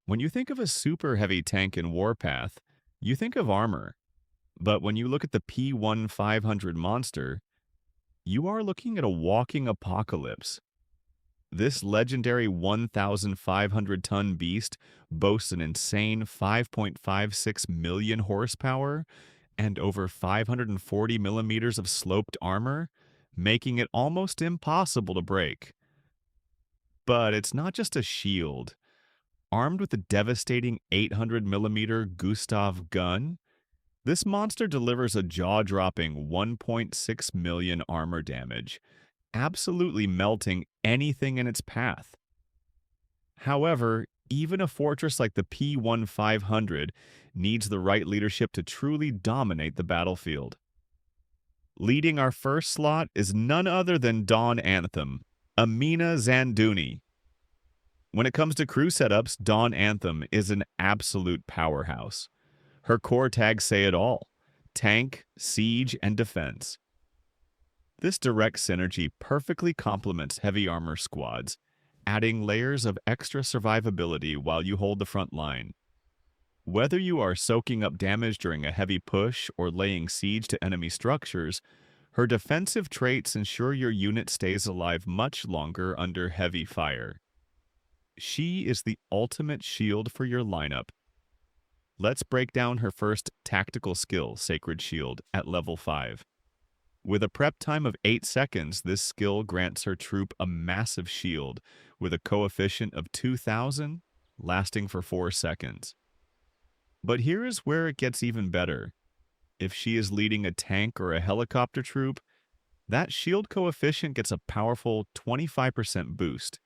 When you think of a super heavy tank in Warpath, you think of armor. But when you look at the P-1500 monster, you are looking at a walking apocalypse. This legendary 1,500-ton beast boasts an insane 5.56 million horsepower and over 540 millimeters of sloped armor, making it almost impossible to break. But it's not just a shield. Armed with a devastating 800 millimeter Gustav gun, this monster delivers a jaw-dropping 1.6 million armor damage, absolutely melting anything in its path. However, even a fortress like the P-1500 needs the right leadership to truly dominate the battlefield. Leading our first slot is none other than Dawn Anthem, Amina Zanduni. When it comes to crew setups, Dawn Anthem is an absolute powerhouse. Her core tags say it all: tank, siege, and defense. This direct synergy perfectly complements heavy armor squads, adding layers of extra survivability while you hold the front line. Whether you are soaking up damage during a heavy push or laying siege to enemy structures, her defensive traits ensure your unit stays alive much longer under heavy fire. She is the ultimate shield for your lineup. Let's break down her first tactical skill, Sacred Shield, at level 5. With a prep time of 8 seconds, this skill grants her troop a massive shield with a coefficient of 2,000, lasting for 4 seconds. But here is where it gets even better. If she is leading a tank or a helicopter troop, that shield coefficient gets a powerful 25% boost.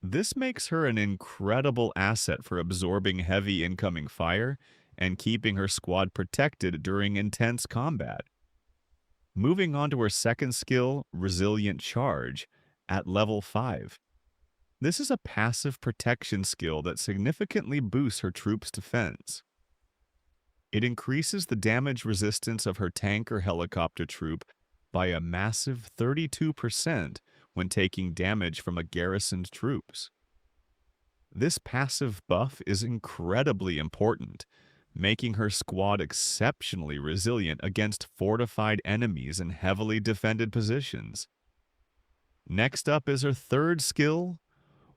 This makes her an incredible asset for absorbing heavy incoming fire and keeping her squad protected during intense combat. Moving on to her second skill, Resilient Charge, at level 5. This is a passive protection skill that significantly boosts her troops' defense. It increases the damage resistance of her tank or helicopter troop by a massive 32% when taking damage from a garrisoned troops. This passive buff is incredibly important, making her squad exceptionally resilient against fortified enemies in heavily defended positions. Next up is her third skill,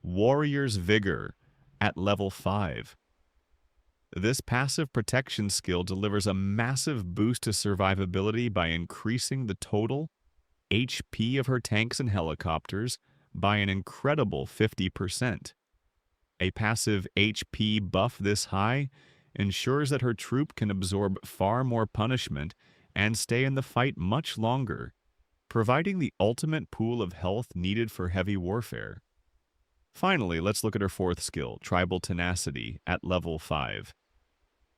Warrior's Vigor, at level 5. This passive protection skill delivers a massive boost to survivability by increasing the total HP of her tanks and helicopters by an incredible 50%. A passive HP buff this high ensures that her troop can absorb far more punishment and stay in the fight much longer, providing the ultimate pool of health needed for heavy warfare. Finally, let's look at her fourth skill, Tribal Tenacity, at level 5.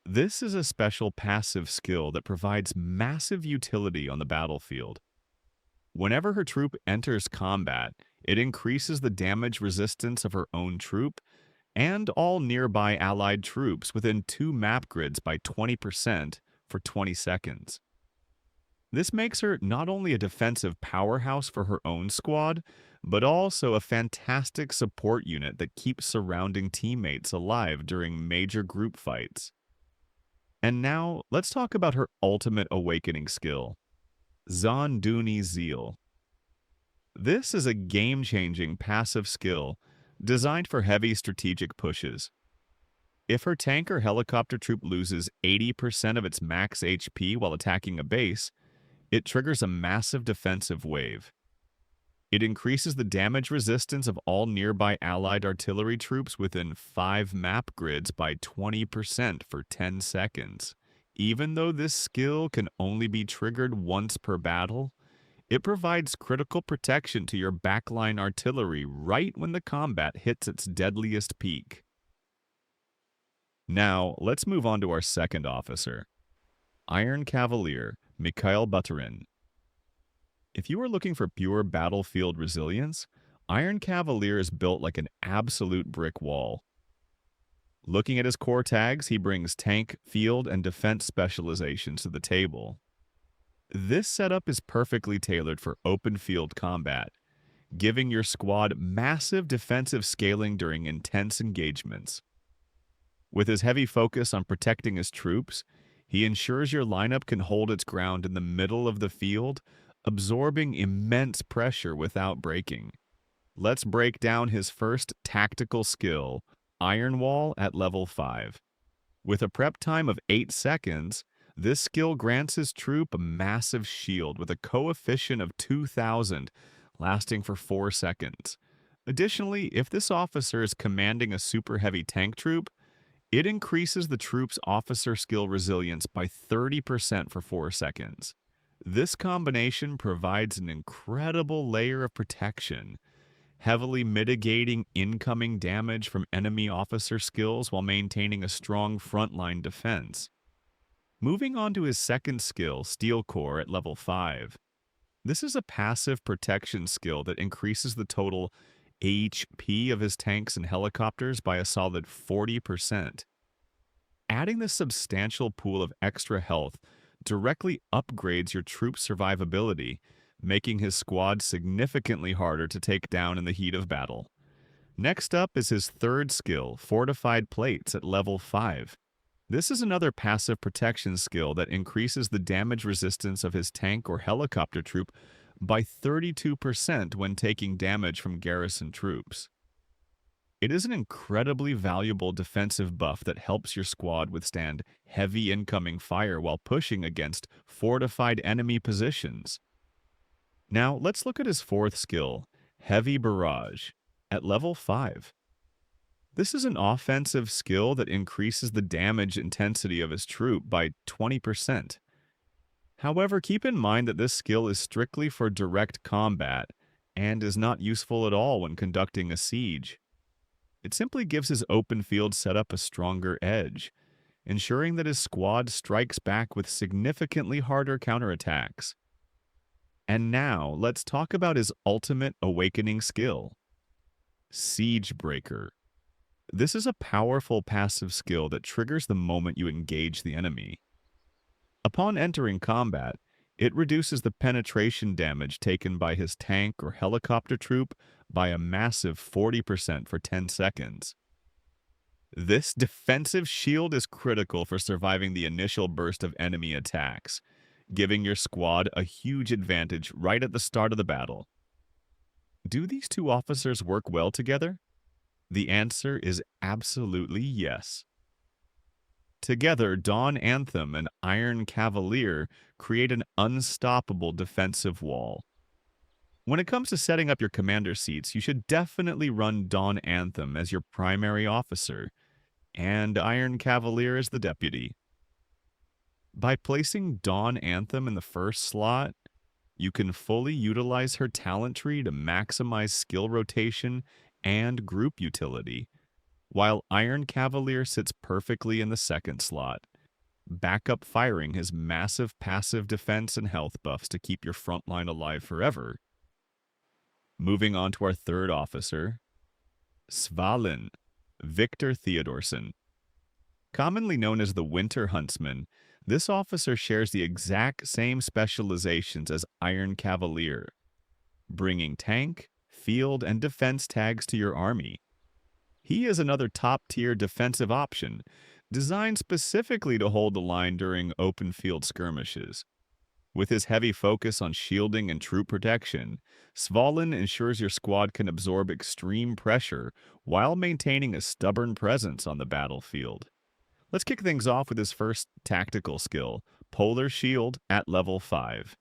This is a special passive skill that provides massive utility on the battlefield. Whenever her troop enters combat, it increases the damage resistance of her own troop and all nearby allied troops within 2 map grids by 20% for 20 seconds. This makes her not only a defensive powerhouse for her own squad, but also a fantastic support unit that keeps surrounding teammates alive during major group fights. And now, let's talk about her ultimate awakening skill, Zanduni Zeal. This is a game-changing passive skill designed for heavy strategic pushes. If her tank or helicopter troop loses 80% of its max HP while attacking a base, it triggers a massive defensive wave. It increases the damage resistance of all nearby allied artillery troops within 5 map grids by 20% for 10 seconds. Even though this skill can only be triggered once per battle, it provides critical protection to your backline artillery right when the combat hits its deadliest peak. Now, let's move on to our second officer, Iron Cavalier, Mikhail Buterin. If you are looking for pure battlefield resilience, Iron Cavalier is built like an absolute brick wall. Looking at his core tags, he brings tank, field, and defense specializations to the table. This setup is perfectly tailored for open field combat, giving your squad massive defensive scaling during intense engagements. With his heavy focus on protecting his troops, he ensures your lineup can hold its ground in the middle of the field, absorbing immense pressure without breaking. Let's break down his first tactical skill, Iron Wall at level 5. With a prep time of 8 seconds, this skill grants his troop a massive shield with a coefficient of 2000, lasting for 4 seconds. Additionally, if this officer is commanding a super heavy tank troop, it increases the troop's officer skill resilience by 30% for 4 seconds. This combination provides an incredible layer of protection, heavily mitigating incoming damage from enemy officer skills while maintaining a strong frontline defense. Moving on to his second skill, Steel Core at level 5. This is a passive protection skill that increases the total HP of his tanks and helicopters by a solid 40%. Adding this substantial pool of extra health directly upgrades your troop's survivability, making his squad significantly harder to take down in the heat of battle. Next up is his third skill, Fortified Plates at level 5. This is another passive protection skill that increases the damage resistance of his tank or helicopter troop by 32% when taking damage from garrison troops. It is an incredibly valuable defensive buff that helps your squad withstand heavy incoming fire while pushing against fortified enemy positions. Now, let's look at his fourth skill, Heavy Barrage, at level 5. This is an offensive skill that increases the damage intensity of his troop by 20%. However, keep in mind that this skill is strictly for direct combat and is not useful at all when conducting a siege. It simply gives his open field setup a stronger edge, ensuring that his squad strikes back with significantly harder counterattacks. And now, let's talk about his ultimate awakening skill, Siege Breaker. This is a powerful passive skill that triggers the moment you engage the enemy. Upon entering combat, it reduces the penetration damage taken by his tank or helicopter troop by a massive 40% for 10 seconds. This defensive shield is critical for surviving the initial burst of enemy attacks, giving your squad a huge advantage right at the start of the battle. Do these two officers work well together? The answer is absolutely yes. Together, Dawn Anthem and Iron Cavalier create an unstoppable defensive wall. When it comes to setting up your commander seats, you should definitely run Dawn Anthem as your primary officer, and Iron Cavalier as the deputy. By placing Dawn Anthem in the first slot, you can fully utilize her talent tree to maximize skill rotation and group utility, while Iron Cavalier sits perfectly in the second slot, backup firing his massive passive defense and health buffs to keep your front line alive forever. Moving on to our third officer, Svalinn, Victor Theodorson. Commonly known as the Winter Huntsman, this officer shares the exact same specializations as Iron Cavalier, bringing tank, field, and defense tags to your army. He is another top-tier defensive option, designed specifically to hold the line during open field skirmishes. With his heavy focus on shielding and troop protection, Svalinn ensures your squad can absorb extreme pressure while maintaining a stubborn presence on the battlefield. Let's kick things off with his first tactical skill, Polar Shield at level 5.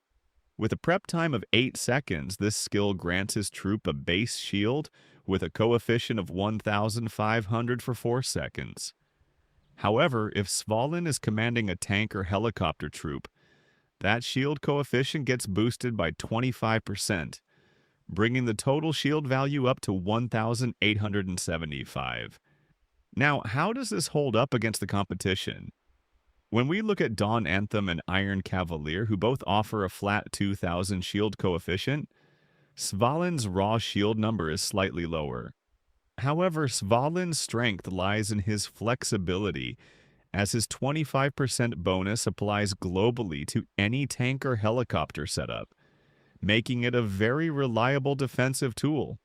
With a prep time of 8 seconds, this skill grants his troop a base shield with a coefficient of 1,500 for 4 seconds. However, if Svalinn is commanding a tank or helicopter troop, that shield coefficient gets boosted by 25%, bringing the total shield value up to 1,875. Now, how does this hold up against the competition? When we look at Dawn Anthem and Iron Cavalier, who both offer a flat 2,000 shield coefficient, Svalinn's raw shield number is slightly lower. However, Svalinn's strength lies in his flexibility, as his 25% bonus applies globally to any tank or helicopter setup, making it a very reliable defensive tool.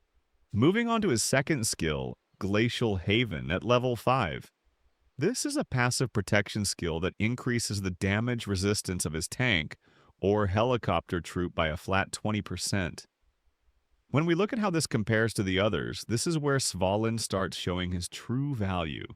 Moving on to his second skill, Glacial Haven at level 5. This is a passive protection skill that increases the damage resistance of his tank or helicopter troop by a flat 20%. When we look at how this compares to the others, this is where Svalinn starts showing his true value.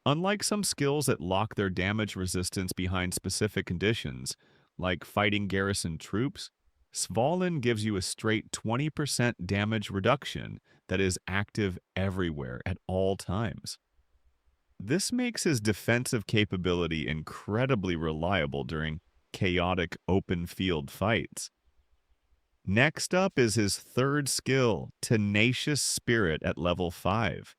Unlike some skills that lock their damage resistance behind specific conditions, like fighting garrison troops, Svalinn gives you a straight 20% damage reduction that is active everywhere at all times. This makes his defensive capability incredibly reliable during chaotic open field fights. Next up is his third skill, Tenacious Spirit at level 5.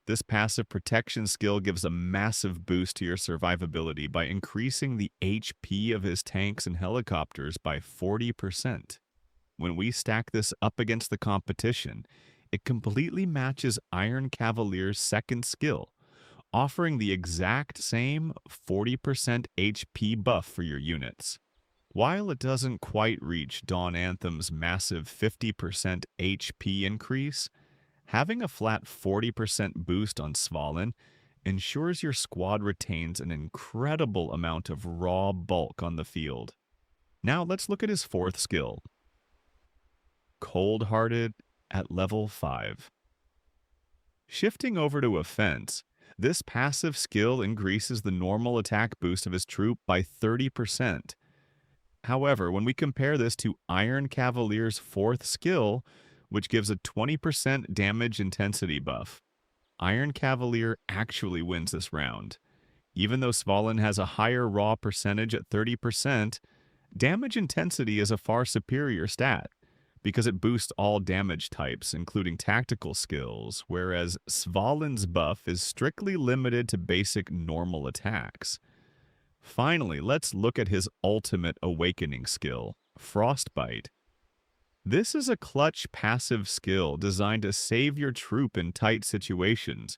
This passive protection skill gives a massive boost to your survivability by increasing the HP of his tanks and helicopters by 40%. When we stack this up against the competition, it completely matches Iron Cavalier's second skill, offering the exact same 40% HP buff for your units. While it doesn't quite reach Dawn Anthem's massive 50% HP increase, having a flat 40% boost on Svalinn ensures your squad retains an incredible amount of raw bulk on the field. Now let's look at his fourth skill, Cold-Hearted at level 5. Shifting over to Offense, this passive skill increases the normal attack boost of his troop by 30%. However, when we compare this to Iron Cavalier's fourth skill, which gives a 20% damage intensity buff, Iron Cavalier actually wins this round. Even though Svalinn has a higher raw percentage at 30%, damage intensity is a far superior stat because it boosts all damage types, including tactical skills, whereas Svalinn's buff is strictly limited to basic normal attacks. Finally, let's look at his ultimate awakening skill, Frostbite. This is a clutch passive skill designed to save your troop in tight situations.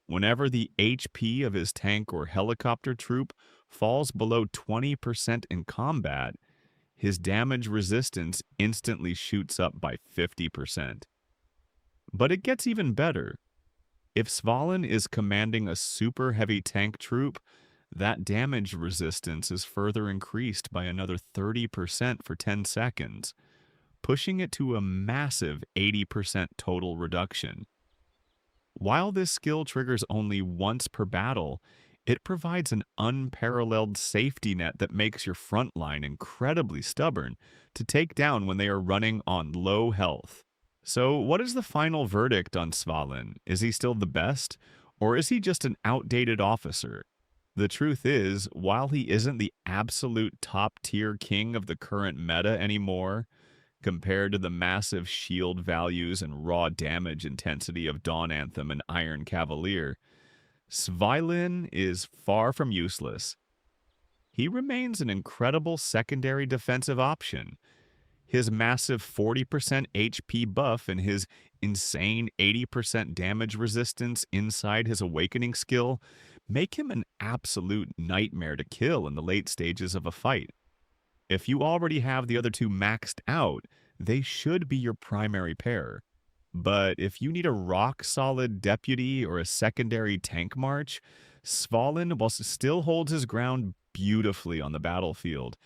Whenever the HP of his tank or helicopter troop falls below 20% in combat, his damage resistance instantly shoots up by 50%. But it gets even better. If Svalinn is commanding a super heavy tank troop, that damage resistance is further increased by another 30% for 10 seconds, pushing it to a massive 80% total reduction. While this skill triggers only once per battle, it provides an unparalleled safety net that makes your front line incredibly stubborn to take down when they are running on low health. So what is the final verdict on Svalinn? Is he still the best, or is he just an outdated officer? The truth is, while he isn't the absolute top-tier king of the current meta anymore, compared to the massive shield values and raw damage intensity of Dawn Anthem and Iron Cavalier, Svalinn is far from useless. He remains an incredible secondary defensive option. His massive 40% HP buff and his insane 80% damage resistance inside his awakening skill make him an absolute nightmare to kill in the late stages of a fight. If you already have the other two maxed out, they should be your primary pair. But if you need a rock-solid deputy or a secondary tank march, Svalinn still holds his ground beautifully on the battlefield.